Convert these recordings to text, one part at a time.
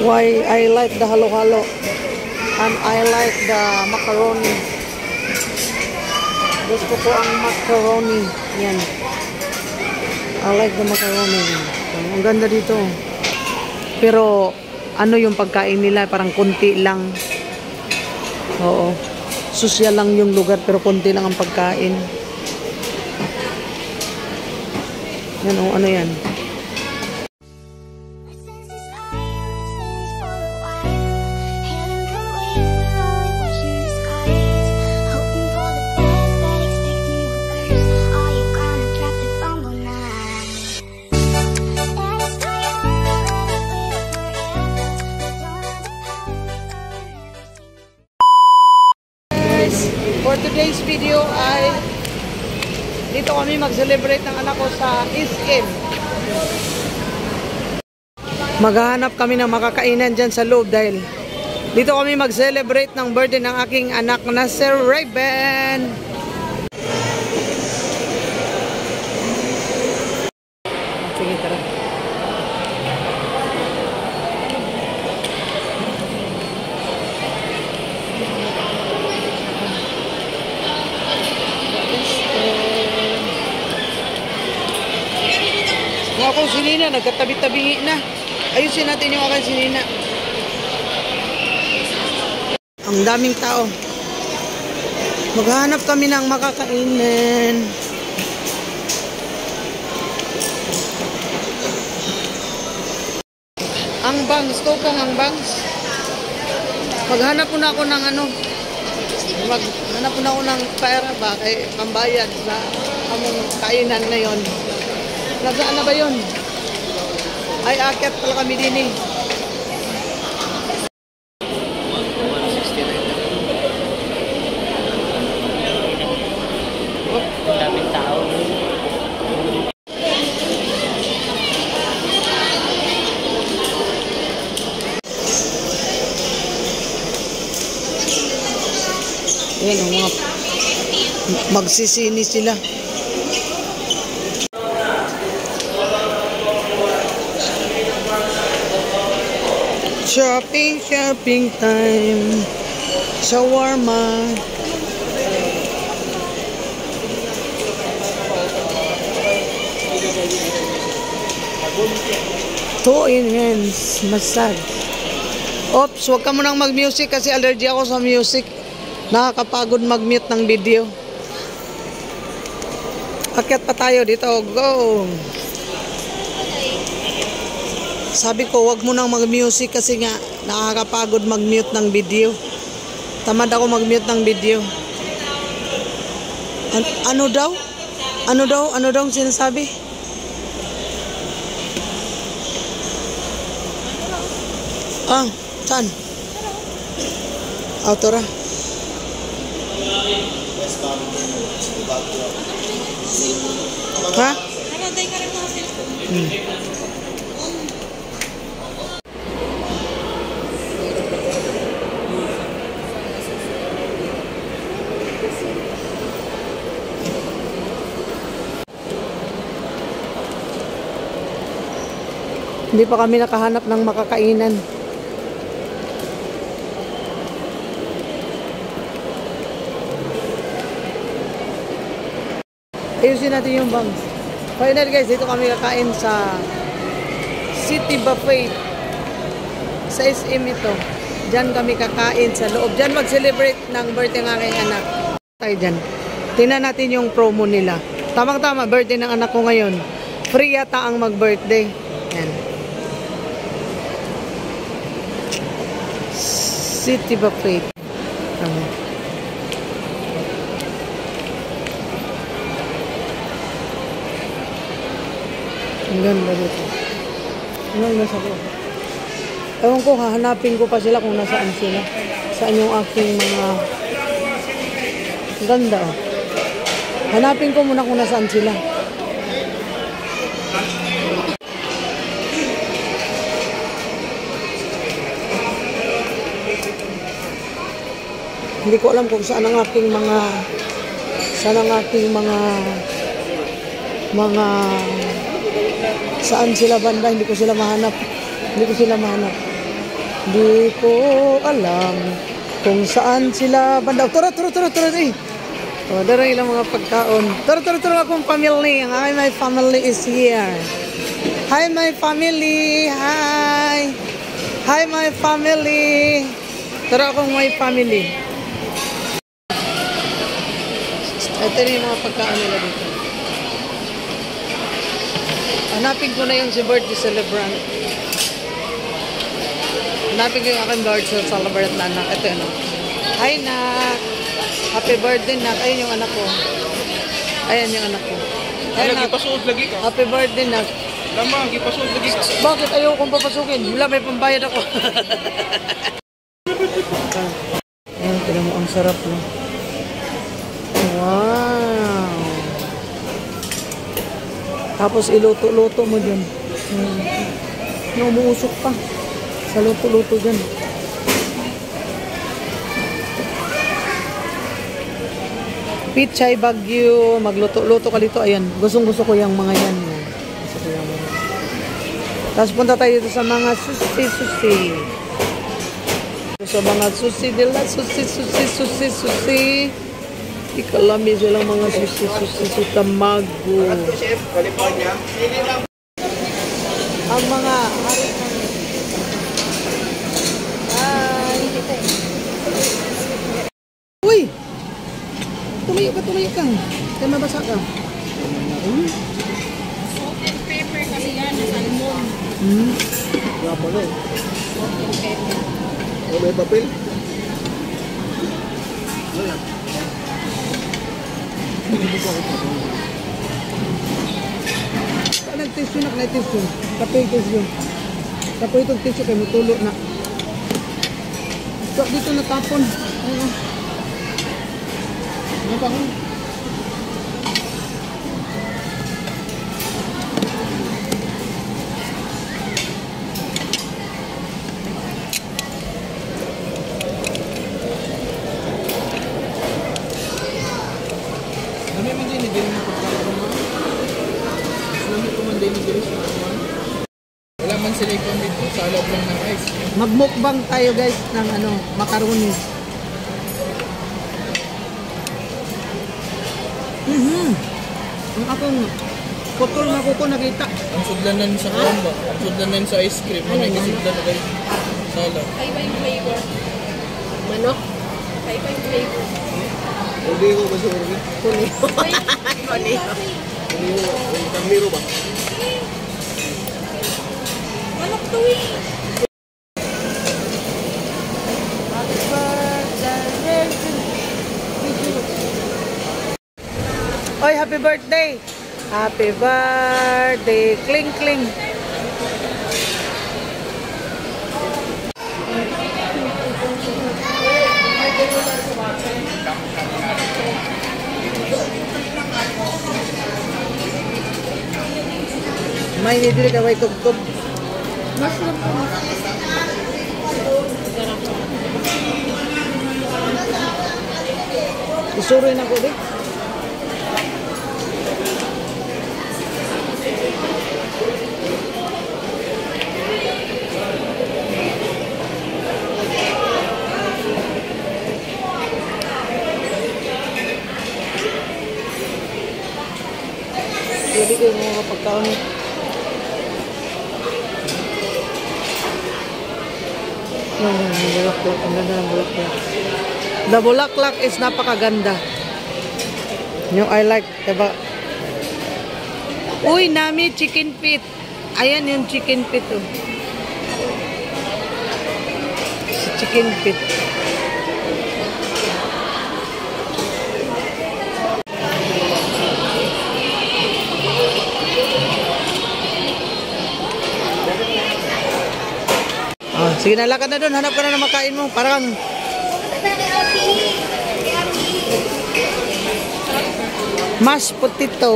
Why I like the halo-halo and I like the macaroni. Gusto ko ang macaroni. Yan. I like the macaroni. Ang ganda dito. Pero ano yung pagkain nila? Parang konti lang. Oo. Sosyal lang yung lugar pero konti lang ang pagkain. Yan o, ano yan? For today's video ay dito kami mag-celebrate ng anak ko sa SM. Maghahanap kami ng makakainan dyan sa loob dahil dito kami mag-celebrate ng birthday ng aking anak na si Raven. Sige, tara. Yung akong sinina, nagkatabi-tabingi na. Ayusin natin yung aking sinina. Ang daming tao. Maghanap kami ng makakainin. Ang bangs, tukong ang bangs. Maghanap po na ako ng ano. Maghanap po na ako ng pera ba kay pambayad sa among kainan ngayon. Nasaan na ba yun? Ay, akyat pala kami din eh. Ang daming tao. Ayan ang mga magsisini sila. Shopping time. Shawarma. 2 in hands massage. Oops, wag ka munang mag-music kasi allergy ako sa music. Nakakapagod mag-mute ng video. Akyat pa tayo dito. Go! Sabi ko, wag mo nang mag-music kasi nga nakakapagod mag-mute ng video. Tamad ako mag-mute ng video. Ano daw? Ano daw ang sinasabi? Ah, saan? Autora. Ha? Hindi pa kami nakahanap ng makakainan. Ayusin natin yung bangs. Final guys, dito kami kakain sa City Buffet. Sa SM ito. Diyan kami kakain sa loob. Diyan mag-celebrate ng birthday ng aking anak. Tayo dyan. Tingnan natin yung promo nila. Tamang-tama, birthday ng anak ko ngayon. Free yata ang mag-birthday. Yan. City Buffet. Ang ganda dito. Ang nasa ko. Ewan ko, hahanapin ko pa sila kung nasaan sila. Saan yung aking mga... Ang ganda oh. Hanapin ko muna kung nasaan sila. Hindi ko alam kung saan ang aking mga saan sila banda, hindi ko sila mahanap. Di ko alam kung saan sila banda. Tara, eh. O, darang ilang mga pagkaon. Tara, akong family. Hi, my family is here. Hi, my family. Hi. Hi, my family. Tara akong my family. Ito na yung mga pagkaon nila dito. Hanapin ko na yung si birthday celebrant. Hanapin ko yung aking birthday celebrant na anak. Ito yun. Hi, nak. Happy birthday, nak. Ayun yung anak ko. Ayan yung anak ko. Hi, nak. Lagi ka. Happy birthday, nak. Lama, gipasuod lagi ka. Bakit ayaw kong papasukin? Wala, may pambayad ako. Ayan, tignan mo. Ang sarap, no? Wow! Tapos iluto-luto mo dyan. Yung umuusok pa. Sa luto-luto dyan. Pichay Bagyo. Magluto-luto ka dito. Ayan. Gustong-gusto ko yung mga yan. Gusto ko yung mga. Tapos punta tayo dito sa mga susi. Sa mga susi nila. Susi. Ikalami silang mga susi sa Tamago. Ang mga hari ng... Ay! Uy! Tumayo ka. Kaya mabasa ka. Salt and pepper kasi yan, salmon. Wala pa rin. Salt and pepper. O may papel? Nag-tissue na, nag-tissue. Kapoy tissue. Kapoy itong tissue kayo mutulo na. So, dito natapon. Ayun. Ano pa ko? Dami man din ni Dili ng pagkakaroon mo. Dami ko man din ni Dili sa kawan. Wala man sila ikon dito sa loob lang ng rice. Magmukbang tayo guys ng macaroni. Ang akong putol na kuko nakita. Ang sudlanan sa kawan ba? Ang sudlanan sa ice cream. Ano yung sudlan na kayo? Sala. Kaiba yung flavor. Manok? Kaiba yung flavor. Hindi ko ba sa organ? Kuneho. Kamiro ba? Manok to eh. Oy, happy birthday! Happy birthday! Kling, kling! May nidiri ka may tugtog. Mushroom po. Isuroy na ko, di? Pwede ko yung mga pagkaon. Bulaklak. Ang ganda ng bulaklak. The bulaklak is napakaganda. I like, diba? Uy, nami, chicken feet. Ayan yung chicken feet, oh. Chicken feet. Sige na, lakad na doon. Hanap ka na ng makain mo. Parang... mashed potato.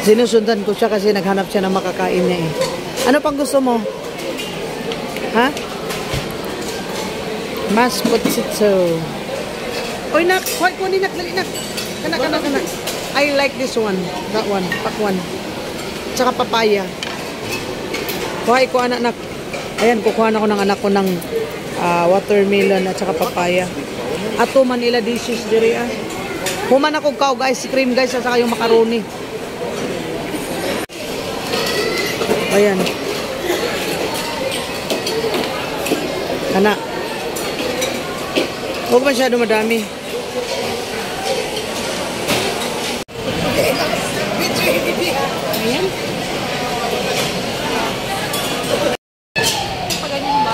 Sinusundan ko siya kasi naghanap siya ng makakain niya eh. Ano pang gusto mo? Ha? Mashed potato. Oy, nak. Huwag ko ni nak. Dali, nak. Kanak. I like this one. That one. Pakwan. Tsaka papaya. Kuha ko anak. Ayan, kukuha na ko ng anak ko ng watermelon at saka papaya. Ato Manila dishes diri ah. Human ako kaog ice cream guys at saka yung macaroni. Ayan. Anak. Huwag masyado madami. Ayan. Paganyan ba?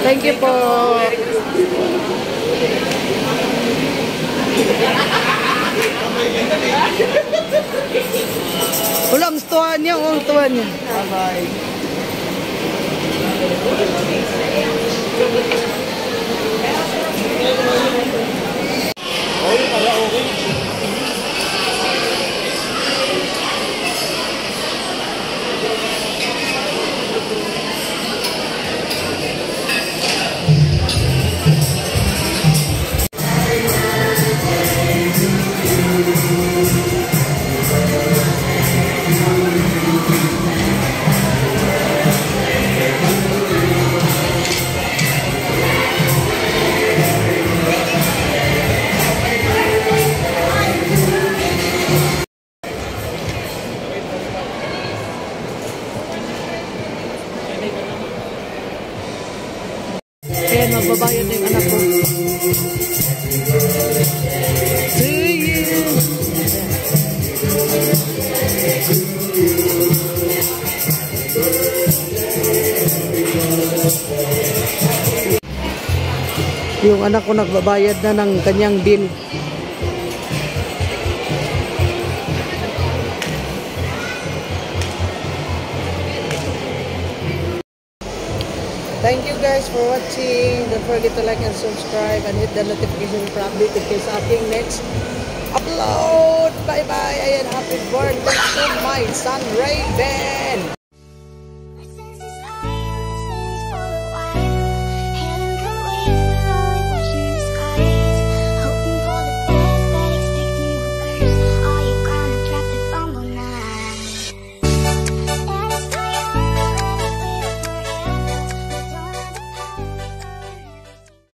Thank you po. Wala, ang tuwa niya. Ang tuwa niya. Bye-bye. Ayan, magbabayad na yung anak ko. To you. Yung anak ko nagbabayad na ng kanyang bill. Thank you guys for watching. Don't forget to like and subscribe and hit the notification for update in case ating next upload. Bye bye. Ayan, happy birthday to my son Raven.